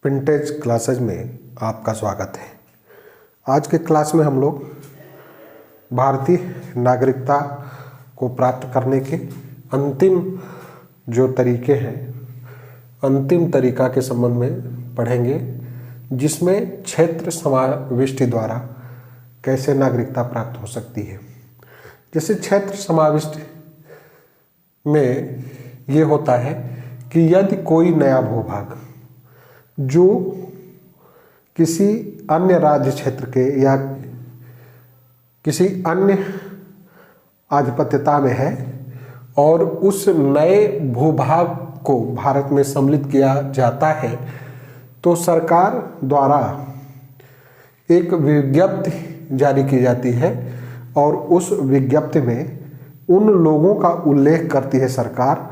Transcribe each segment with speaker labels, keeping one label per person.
Speaker 1: Vintage classes में आपका स्वागत है। आज के क्लास में हम लोग भारतीय नागरिकता को प्राप्त करने के अंतिम जो तरीके हैं, अंतिम तरीका के संबंध में पढ़ेंगे, जिसमें क्षेत्र समाविष्टि द्वारा कैसे नागरिकता प्राप्त हो सकती है। जैसे क्षेत्र समाविष्टि में ये होता है कि यदि कोई नया भूभाग जो किसी अन्य राज्य क्षेत्र के या किसी अन्य आधिपत्यता में है और उस नए भूभाग को भारत में सम्मिलित किया जाता है, तो सरकार द्वारा एक विज्ञप्ति जारी की जाती है और उस विज्ञप्ति में उन लोगों का उल्लेख करती है सरकार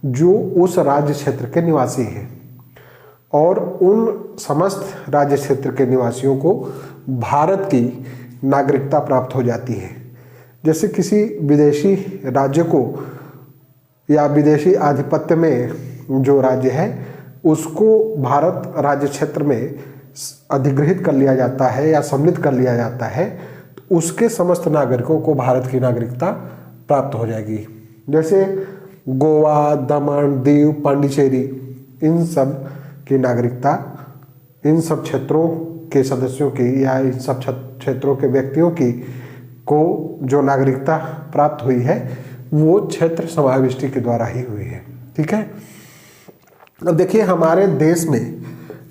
Speaker 1: जो उस राज्य क्षेत्र के निवासी हैं, और उन समस्त राज्य क्षेत्र के निवासियों को भारत की नागरिकता प्राप्त हो जाती है। जैसे किसी विदेशी राज्य को या विदेशी आधिपत्य में जो राज्य है उसको भारत राज्य क्षेत्र में अधिग्रहित कर लिया जाता है या सम्मिलित कर लिया जाता है, तो उसके समस्त नागरिकों को भारत की नागरिकता प्राप्त हो जाएगी। जैसे गोवा, दमन, दीव, पांडिचेरी, इन सब की नागरिकता इन सब क्षेत्रों के सदस्यों की या इन सब क्षेत्रों के व्यक्तियों की को जो नागरिकता प्राप्त हुई है वो क्षेत्र समाविष्टि के द्वारा ही हुई है। ठीक है। अब देखिए, हमारे देश में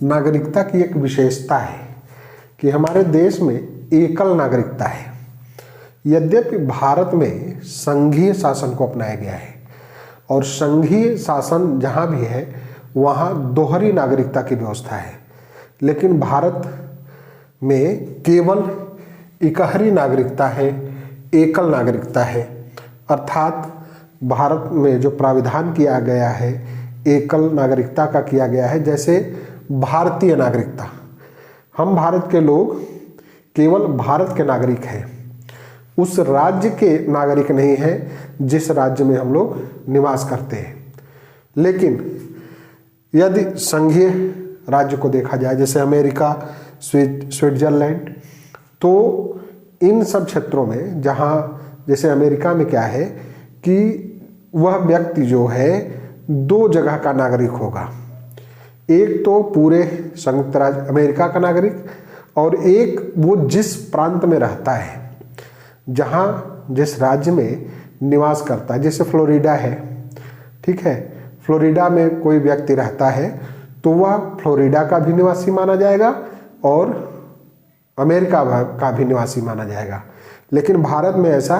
Speaker 1: नागरिकता की एक विशेषता है कि हमारे देश में एकल नागरिकता है। यद्यपि भारत में संघीय शासन को अपनाया गया है और संघीय शासन जहाँ भी है वहाँ दोहरी नागरिकता की व्यवस्था है, लेकिन भारत में केवल इकहरी नागरिकता है, एकल नागरिकता है। अर्थात भारत में जो प्राविधान किया गया है एकल नागरिकता का किया गया है। जैसे भारतीय नागरिकता, हम भारत के लोग केवल भारत के नागरिक हैं, उस राज्य के नागरिक नहीं हैं जिस राज्य में हम लोग निवास करते हैं। लेकिन यदि संघीय राज्य को देखा जाए, जैसे अमेरिका, स्विट्जरलैंड, तो इन सब क्षेत्रों में जहाँ जैसे अमेरिका में क्या है कि वह व्यक्ति जो है दो जगह का नागरिक होगा। एक तो पूरे संयुक्त राज्य अमेरिका का नागरिक, और एक वो जिस प्रांत में रहता है, जहाँ जिस राज्य में निवास करता है। जैसे फ्लोरिडा है, ठीक है, फ्लोरिडा में कोई व्यक्ति रहता है तो वह फ्लोरिडा का भी निवासी माना जाएगा और अमेरिका का भी निवासी माना जाएगा। लेकिन भारत में ऐसा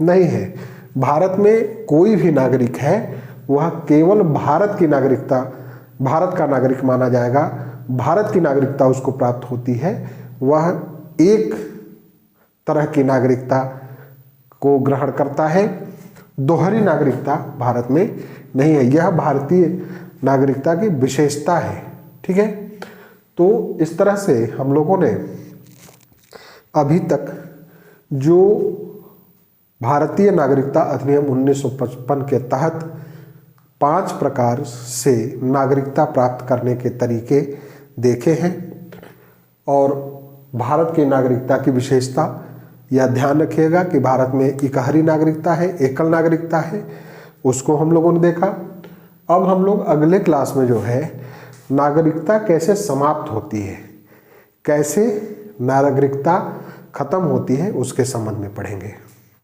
Speaker 1: नहीं है। भारत में कोई भी नागरिक है वह केवल भारत की नागरिकता, भारत का नागरिक माना जाएगा। भारत की नागरिकता उसको प्राप्त होती है। वह एक तरह की नागरिकता को ग्रहण करता है, दोहरी नागरिकता भारत में नहीं है। यह भारतीय नागरिकता की विशेषता है। ठीक है। तो इस तरह से हम लोगों ने अभी तक जो भारतीय नागरिकता अधिनियम 1955 के तहत 5 प्रकार से नागरिकता प्राप्त करने के तरीके देखे हैं, और भारत की नागरिकता की विशेषता यह ध्यान रखिएगा कि भारत में इकहरी नागरिकता है, एकल नागरिकता है, उसको हम लोगों ने देखा। अब हम लोग अगले क्लास में जो है नागरिकता कैसे समाप्त होती है, कैसे नागरिकता खत्म होती है, उसके संबंध में पढ़ेंगे।